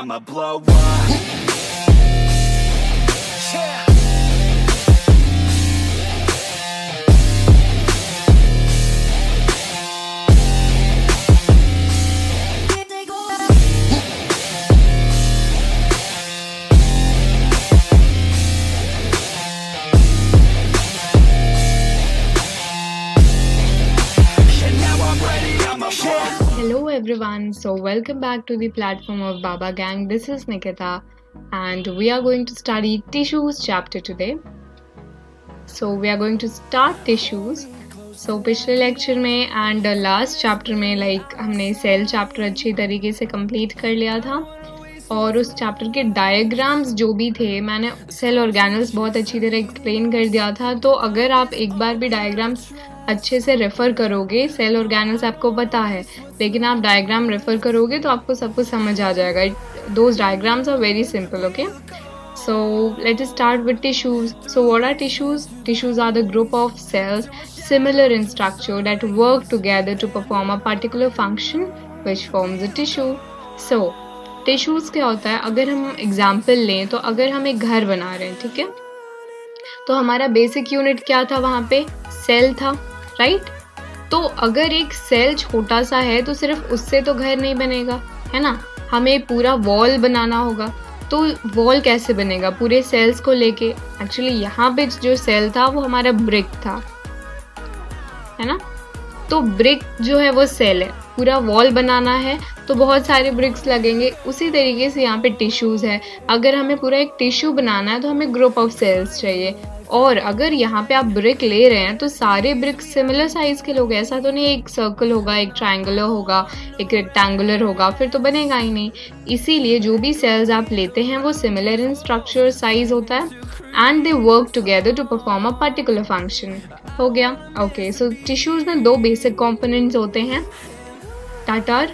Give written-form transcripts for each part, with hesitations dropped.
I'ma blow up. Yeah. Hello everyone, so welcome back to the platform of Baba Gang. This is Nikita and we are going to study tissues chapter today. So we are going to start tissues. So पिछले lecture में and last chapter में हमने cell chapter अच्छी तरीके से complete कर लिया था और उस चैप्टर के डायग्राम्स जो भी थे मैंने सेल ऑर्गेनल्स बहुत अच्छी तरह एक्सप्लेन कर दिया था. तो अगर आप एक बार भी डायग्राम्स अच्छे से रेफ़र करोगे, सेल ऑर्गेनल्स आपको पता है लेकिन आप डायग्राम रेफ़र करोगे तो आपको सब कुछ समझ आ जाएगा. Those diagrams are very simple. Okay, so let us start with tissues. So what are tissues? Tissues are the group of cells similar in structure that work together to perform a particular function which forms a tissue. So tissues क्या होता है? अगर हम example लें तो अगर हम एक घर बना रहे हैं, ठीक है, तो हमारा बेसिक यूनिट क्या था? वहाँ पे सेल था, राइट? तो अगर एक सेल छोटा सा है तो सिर्फ उससे तो घर नहीं बनेगा, है ना? हमें पूरा वॉल बनाना होगा. तो वॉल कैसे बनेगा? पूरे सेल्स को लेके. एक्चुअली यहाँ पे जो सेल था वो हमारा ब्रिक था, है ना? तो ब्रिक जो है वो सेल है. पूरा वॉल बनाना है तो बहुत सारे ब्रिक्स लगेंगे. उसी तरीके से यहाँ पे टिश्यूज़ है. अगर हमें पूरा एक टिश्यू बनाना है तो हमें ग्रुप ऑफ सेल्स चाहिए. और अगर यहाँ पे आप ब्रिक ले रहे हैं तो सारे ब्रिक सिमिलर साइज़ के लोग, ऐसा तो नहीं एक सर्कल होगा, एक ट्रायंगुलर होगा, एक रेक्टेंगुलर होगा, फिर तो बनेगा ही नहीं. इसीलिए जो भी सेल्स आप लेते हैं वो सिमिलर इन स्ट्रक्चर, साइज होता है and they work together to perform a particular function. हो गया? ओके, सो टिश्यूज़ में दो बेसिक कॉम्पोनेंट्स होते हैं, that are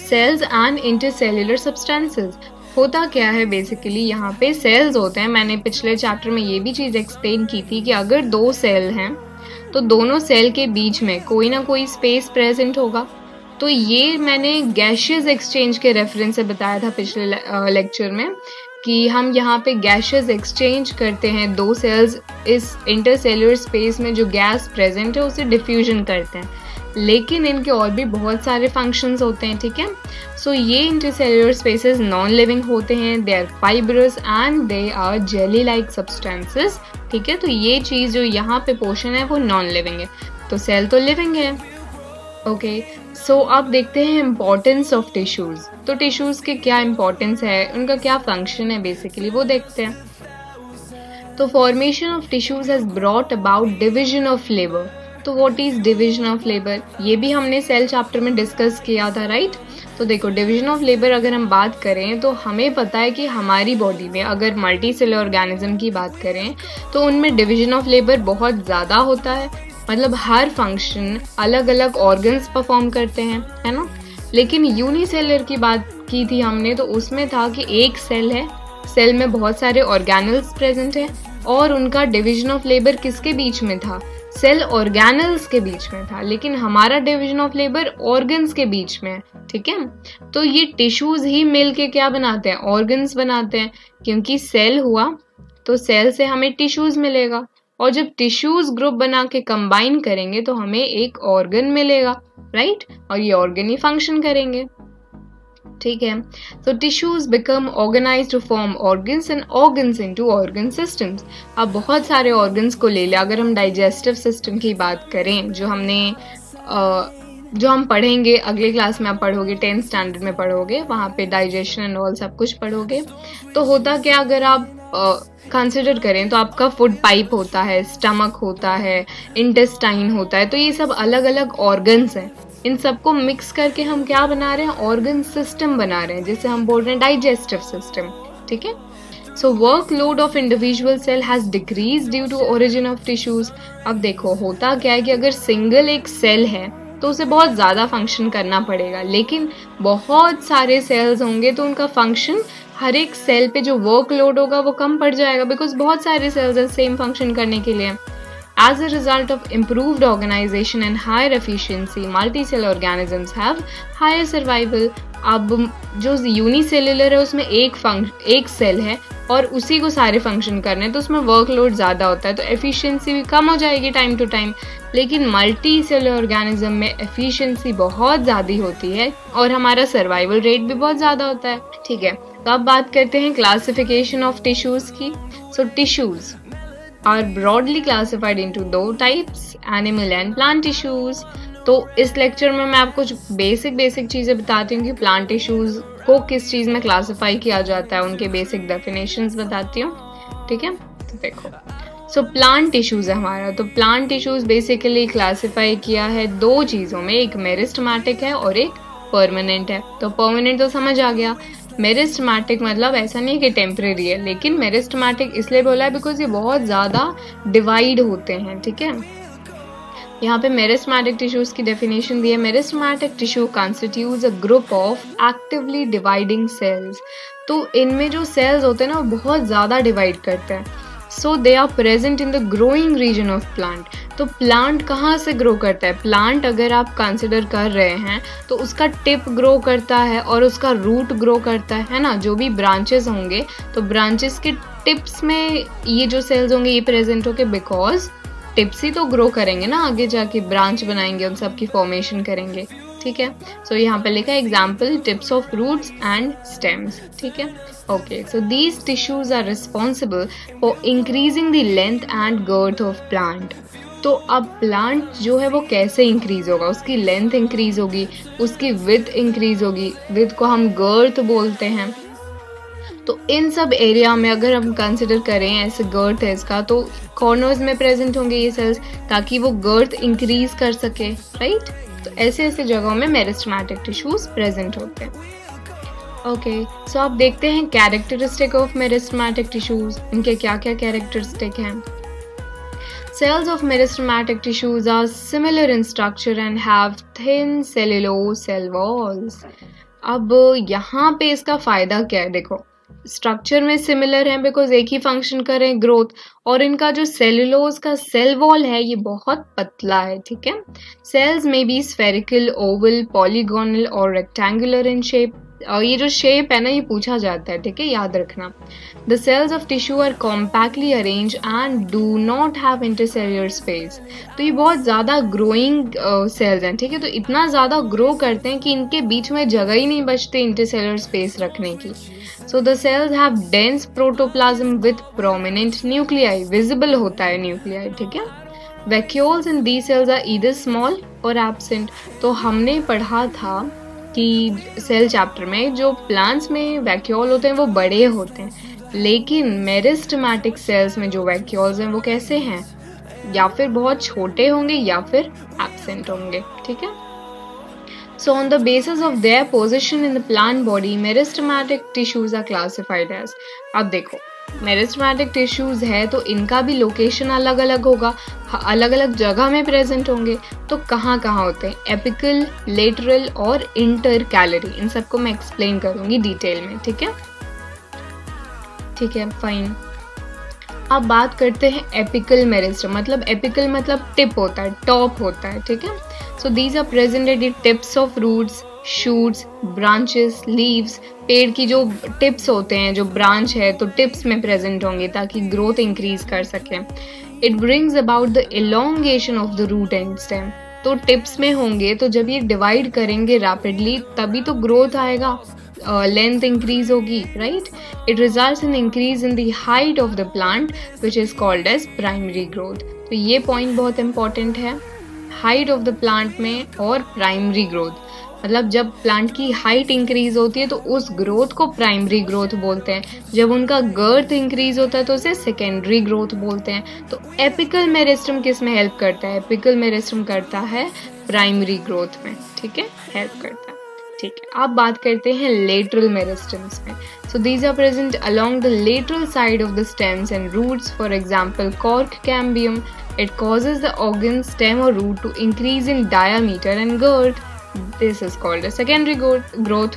cells and intercellular substances. होता क्या है बेसिकली? यहाँ पे सेल्स होते हैं. मैंने पिछले चैप्टर में ये भी चीज़ एक्सप्लेन की थी कि अगर दो सेल हैं तो दोनों सेल के बीच में कोई ना कोई स्पेस प्रेजेंट होगा. तो ये मैंने गैशियस एक्सचेंज के रेफरेंस से बताया था पिछले लेक्चर में कि हम यहाँ पे गैशियस एक्सचेंज करते हैं. दो सेल्स इस इंटरसेल्युलर स्पेस में जो गैस प्रेजेंट है उसे डिफ्यूजन करते हैं. लेकिन इनके और भी बहुत सारे फंक्शंस होते हैं, ठीक है? सो ये इंटरसेल्युलर स्पेसेस नॉन लिविंग होते हैं. They are fibrous and they are jelly like substances, ठीक है? तो ये चीज़ जो यहाँ पे पोर्शन है वो नॉन लिविंग है. तो सेल तो लिविंग है. ओके, सो अब देखते हैं इम्पोर्टेंस ऑफ टिश्यूज़. तो टिश्यूज़ के क्या इम्पोर्टेंस है, उनका क्या फंक्शन है बेसिकली, वो देखते हैं. तो formation of tissues has brought about division of labour. तो what is division of labour? ये भी हमने सेल चैप्टर में डिस्कस किया था, राइट? तो देखो, डिवीजन ऑफ लेबर अगर हम बात करें तो हमें पता है कि हमारी बॉडी में अगर मल्टी सेलुलर ऑर्गेनिज्म की बात करें तो उनमें डिवीजन ऑफ लेबर बहुत ज़्यादा होता है. मतलब हर फंक्शन अलग अलग ऑर्गन्स परफॉर्म करते हैं, है ना? लेकिन यूनिसेलर की बात की थी हमने तो उसमें था कि एक सेल है, सेल में बहुत सारे ऑर्गेनल्स प्रेजेंट हैं और उनका डिवीजन ऑफ लेबर किसके बीच में था? सेल ऑर्गेनल्स के बीच में था. लेकिन हमारा डिवीजन ऑफ लेबर ऑर्गन्स के बीच में है, ठीक है? तो ये टिश्यूज ही मिल के क्या बनाते हैं? ऑर्गन्स बनाते हैं. क्योंकि सेल हुआ तो सेल से हमें टिश्यूज मिलेगा और जब टिश्यूज ग्रुप बना के कंबाइन करेंगे तो हमें एक ऑर्गन मिलेगा, राइट? और ये ऑर्गन ही फंक्शन करेंगे, ठीक है? तो tissues become organized to form organs and organs into organ systems. अब बहुत सारे ऑर्गन्स को ले लिया. अगर हम डाइजेस्टिव सिस्टम की बात करें जो हम पढ़ेंगे अगले क्लास में, आप पढ़ोगे 10th स्टैंडर्ड में पढ़ोगे, वहाँ पे डाइजेशन एंड ऑल सब कुछ पढ़ोगे. तो होता क्या, अगर आप कंसिडर करें तो आपका फूड पाइप होता है, स्टमक होता है, इंटेस्टाइन होता है. तो ये सब अलग अलग ऑर्गन्स हैं. इन सबको मिक्स करके हम क्या बना रहे हैं? ऑर्गन सिस्टम बना रहे हैं, जिसे हम बोल रहे हैं डाइजेस्टिव सिस्टम, ठीक है? So workload of individual cell has decrease due to origin of tissues. अब देखो, होता क्या है कि अगर सिंगल एक सेल है तो उसे बहुत ज़्यादा फंक्शन करना पड़ेगा. लेकिन बहुत सारे सेल्स होंगे तो उनका फंक्शन, हर एक सेल पे जो वर्कलोड होगा वो कम पड़ जाएगा, बिकॉज बहुत सारे सेल्स हैं सेम फंक्शन करने के लिए. As a result of improved organization and higher efficiency, multicellular organisms have higher survival. अब जो यूनिसेल्युलर है उसमें एक सेल है और उसी को सारे फंक्शन करने हैं, तो उसमें वर्कलोड ज़्यादा होता है, तो एफिशिएंसी भी कम हो जाएगी टाइम टू टाइम। लेकिन मल्टी सेलुलर ऑर्गेनिज्म में एफिशिएंसी बहुत ज़्यादा होती है और हमारा सर्वाइवल रेट भी बहुत ज़्यादा होता है। ठीक है, तो अब बात करते हैं क्लासिफिकेशन ऑफ टिश्यूज़ की। So tissues are broadly classified into 2 types, animal and plant tissues. तो इस लेक्चर में मैं आपको कुछ बेसिक चीज़ें बताती हूँ कि प्लांट टिश्यूज़ को किस चीज़ में क्लासिफाई किया जाता है, उनके बेसिक डेफिनेशंस बताती हूँ। ठीक है, तो देखो, सो प्लांट टिश्यूज़ है हमारा। तो प्लांट टिश्यूज़ बेसिकली क्लासिफाई किया है 2 चीज़ों में, एक मेरिस्टेमेटिक है और एक परमानेंट है। तो परमानेंट तो समझ आ गया, मेरिस्टेमेटिक मतलब ऐसा नहीं कि टेम्परेरी है, लेकिन मेरिस्टेमेटिक इसलिए बोला है बिकॉज ये बहुत ज़्यादा डिवाइड होते हैं। ठीक है, यहाँ पे मेरिस्टेमेटिक टिश्यूज की डेफिनेशन दी है। Meristematic tissue constitutes a group of actively dividing cells. तो इनमें जो सेल्स होते हैं ना वो बहुत ज़्यादा डिवाइड करते हैं। So they are present in the growing region of plant. तो प्लांट कहाँ से ग्रो करता है? प्लांट अगर आप कंसिडर कर रहे हैं तो उसका टिप ग्रो करता है और उसका रूट ग्रो करता है ना। जो भी ब्रांचेस होंगे तो ब्रांचेस के टिप्स में ये जो सेल्स होंगे ये प्रेजेंट होंगे, बिकॉज टिप्स ही तो ग्रो करेंगे ना, आगे जाके ब्रांच बनाएंगे, उन सब की फॉर्मेशन करेंगे। ठीक है, सो यहाँ पे लिखा है example tips of roots and stems. ठीक है, okay, so these tissues are responsible for increasing the length and girth of plant. तो अब प्लांट जो है वो कैसे इंक्रीज होगा? उसकी लेंथ इंक्रीज होगी, उसकी विड्थ इंक्रीज होगी, विड्थ को हम गर्थ बोलते हैं। तो इन सब एरिया में अगर हम कंसिडर करें ऐसे गर्थ है इसका, तो कॉर्नर्स में प्रेजेंट होंगे ये सेल्स ताकि वो गर्थ इंक्रीज कर सके, राइट। तो ऐसे ऐसे जगहों में मेरिस्टेमेटिक टिश्यूज प्रेजेंट होते हैं। ओके, सो आप देखते हैं कैरेक्टरिस्टिक ऑफ मेरिस्टेमेटिक टिश्यूज, इनके क्या क्या कैरेक्टरिस्टिक हैं। Cells of meristematic tissues are similar in structure and have thin cellulose cell walls. अब यहाँ पे इसका फायदा क्या है? देखो, स्ट्रक्चर में सिमिलर है बिकॉज एक ही फंक्शन कर रहे हैं, ग्रोथ, और इनका जो सेलुलोज का सेल वॉल है ये बहुत पतला है। ठीक है, सेल्स में बी स्फेरिकल, ओवल, पॉलीगोनल और रेक्टेंगुलर इन शेप। ये जो शेप है ना ये पूछा जाता है, ठीक है, याद रखना। The cells of tissue are compactly arrange and do not have intercellular space. तो ये बहुत ज़्यादा ग्रोइंग सेल्स हैं, ठीक है, तो इतना ज़्यादा ग्रो करते हैं कि इनके बीच में जगह ही नहीं बचती इंटरसेल्युलर स्पेस रखने की। So the cells have dense protoplasm with prominent nuclei, visible होता है न्यूक्लियाई। ठीक है, vacuoles in the cells are either small or absent. तो हमने पढ़ा था कि सेल चैप्टर में जो प्लांट्स में वैक्यूल होते हैं वो बड़े होते हैं, लेकिन मेरिस्टेमेटिक सेल्स में जो वैक्यूल्स हैं वो कैसे हैं? या फिर बहुत छोटे होंगे या फिर एब्सेंट होंगे। ठीक है, so on the basis of their position in the plant body meristematic tissues are classified as. अब देखो, मेरिस्टेमेटिक टिश्यूज है तो इनका भी लोकेशन अलग अलग होगा, अलग अलग जगह में प्रेजेंट होंगे। तो कहाँ कहाँ होते हैं? एपिकल, लेटरल और इंटरकैलरी। इन सबको मैं एक्सप्लेन करूंगी डिटेल में। ठीक है, ठीक है, फाइन। अब बात करते हैं एपिकल मेरिस्टेम। मतलब एपिकल मतलब टिप होता है, टॉप होता है। ठीक है, so these are present at the tips of roots, shoots, branches, leaves. पेड़ की जो टिप्स होते हैं, जो ब्रांच है, तो टिप्स में प्रेजेंट होंगे ताकि ग्रोथ इंक्रीज कर सके। It brings about the elongation of the root and stem. तो टिप्स में होंगे तो जब ये डिवाइड करेंगे रैपिडली तभी तो ग्रोथ आएगा, लेंथ इंक्रीज होगी, right. It results in increase in the height of the plant which is called as primary growth. तो ये पॉइंट बहुत इंपॉर्टेंट है, हाइट ऑफ द प्लांट में और प्राइमरी ग्रोथ। मतलब जब प्लांट की हाइट इंक्रीज होती है तो उस ग्रोथ को प्राइमरी ग्रोथ बोलते हैं, जब उनका गर्थ इंक्रीज होता है तो उसे सेकेंडरी ग्रोथ बोलते हैं। तो एपिकल मेरिस्टेम किस में हेल्प करता है? एपिकल मेरिस्टेम करता है प्राइमरी ग्रोथ में। ठीक है, हेल्प करता है। ठीक है, अब बात करते हैं लेटरल मेरिस्टेम्स में। So these are present along the lateral side of the stems and roots. For example cork cambium, it causes the organ, stem और root to increase in diameter and girth. This is called a secondary growth.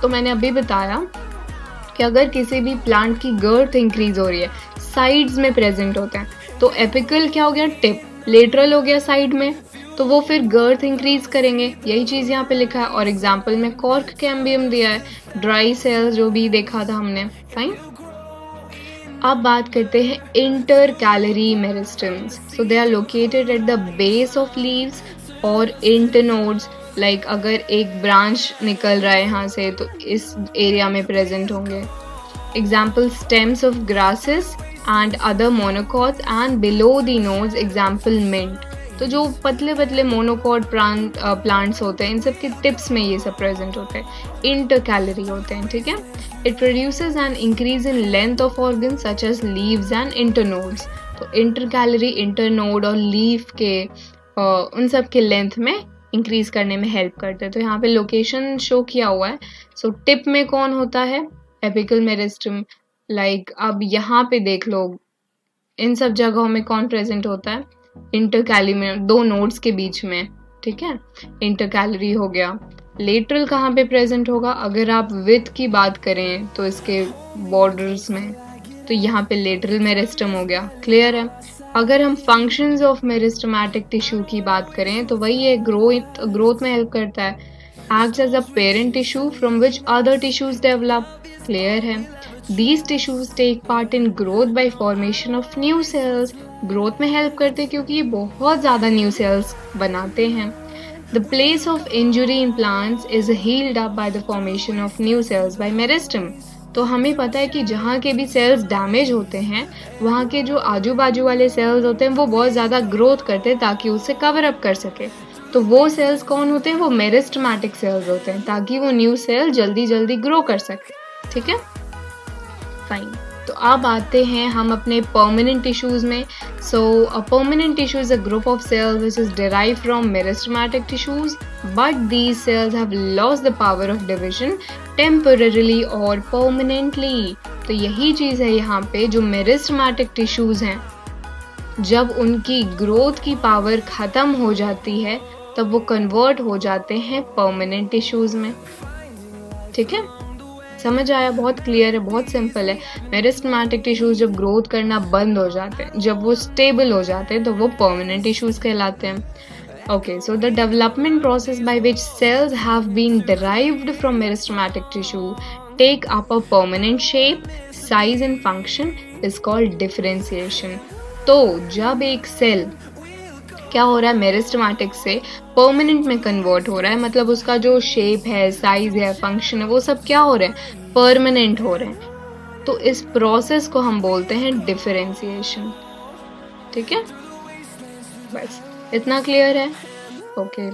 तो मैंने अभी बताया कि अगर किसी भी plant की गर्थ इंक्रीज हो रही है, साइड्स में प्रेजेंट होते हैं, तो एपिकल क्या हो गया? टिप। लेटरल हो गया साइड में, तो वो फिर गर्थ इंक्रीज करेंगे, यही चीज़ यहाँ पे लिखा है। और एग्जाम्पल में कॉर्क कैम्बियम दिया है, ड्राई सेल्स जो भी देखा था हमने। फाइन। अब बात करते हैं intercalary meristems. So they are located at the base of leaves और इंटरनोड्स। लाइक अगर एक ब्रांच निकल रहा है यहाँ से तो इस एरिया में प्रेजेंट होंगे। Example stems of grasses and other monocots, and below the nodes example mint। तो जो पतले पतले मोनोकॉट प्लांट्स होते हैं इन सब के टिप्स में ये सब प्रेजेंट होते हैं, इंटरकैलरी होते हैं। ठीक है। It produces an increase in length of organ such as leaves and internodes. तो इंटरकैलरी इंटरनोड और लीफ के उन सब के लेंथ में इंक्रीज करने में हेल्प करते हैं। तो यहाँ पे लोकेशन शो किया हुआ है। सो टिप में कौन होता है? Apical meristem. लाइक अब यहाँ पे देख लो, इन सब जगहों में कौन प्रेजेंट होता है? इंटरकैलरी में, दो नोड्स के बीच में। ठीक है, इंटरकैलरी हो गया। लेटरल कहाँ पे प्रेजेंट होगा? अगर आप विथ की बात करें तो इसके बॉर्डर्स में, तो यहाँ पे लेटरल मेरिस्टम हो गया। क्लियर है। अगर हम फंक्शंस ऑफ मेरिस्टमैटिक टिश्यू की बात करें तो वही है, ग्रोथ में हेल्प करता है। Acts as a parent tissue from which other tissues develop. Clear है। These tissues take part in growth by formation of new cells। Growth में हेल्प करते हैं क्योंकि ये बहुत ज़्यादा न्यू सेल्स बनाते हैं। The place of injury in plants is healed up by the formation of new cells by meristem। तो हमें पता है कि जहाँ के भी सेल्स डैमेज होते हैं वहाँ के जो आजू बाजू वाले सेल्स होते हैं वो बहुत ज़्यादा ग्रोथ करते हैं ताकि उसे कवर अप कर सके। तो वो सेल्स कौन होते हैं? वो मेरिस्टमैटिक सेल्स होते हैं ताकि वो न्यू सेल जल्दी जल्दी ग्रो कर सके। ठीक है, फाइन। तो अब आते हैं हम अपने परमानेंट टिश्यूज में। So a permanent tissue is a group of cells which is derived from meristematic tissues but these cells have lost the power of division temporarily और परमानेंटली। तो यही चीज है यहाँ पे, जो मेरिस्टमैटिक टिश्यूज हैं जब उनकी ग्रोथ की पावर खत्म हो जाती है तब वो कन्वर्ट हो जाते हैं परमानेंट टिश्यूज में। ठीक है, समझ आया? बहुत क्लियर है, बहुत सिंपल है। मेरिस्टमैटिक टिश्यूज जब ग्रोथ करना बंद हो जाते हैं, जब वो स्टेबल हो जाते हैं, तो वो परमानेंट टिश्यूज कहलाते हैं। Okay, so the development process by which cells have been derived from meristematic tissue take up a permanent shape, size and function is called differentiation. तो जब एक सेल क्या हो रहा है, मेरिस्टमैटिक से परमानेंट में कन्वर्ट हो रहा है, मतलब उसका जो शेप है, साइज है, फंक्शन है, वो सब क्या हो रहे हैं? परमानेंट हो रहे हैं। तो इस प्रोसेस को हम बोलते हैं डिफरेंशिएशन। ठीक है, बस इतना क्लियर है। ओके,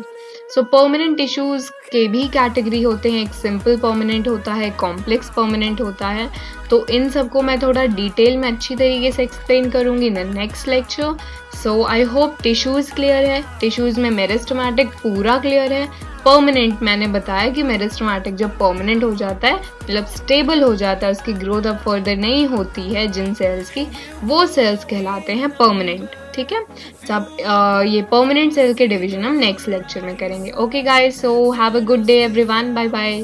सो परमानेंट टिश्यूज के भी कैटेगरी होते हैं। एक सिंपल परमानेंट होता है, कॉम्प्लेक्स परमानेंट होता है। तो इन सबको मैं थोड़ा डिटेल में अच्छी तरीके से एक्सप्लेन करूंगी in the next lecture. So I hope tissues clear है। टिश्यूज में मेरिस्टमैटिक पूरा क्लियर है। परमानेंट मैंने बताया कि मेरिस्टमैटिक जब परमानेंट हो जाता है, मतलब स्टेबल हो जाता है, उसकी ग्रोथ अब फर्दर नहीं होती है जिन सेल्स की, वो सेल्स कहलाते हैं परमानेंट। ठीक है, सब ये परमानेंट सेल के डिवीजन हम नेक्स्ट लेक्चर में करेंगे। Okay guys, so have a good day everyone, bye bye.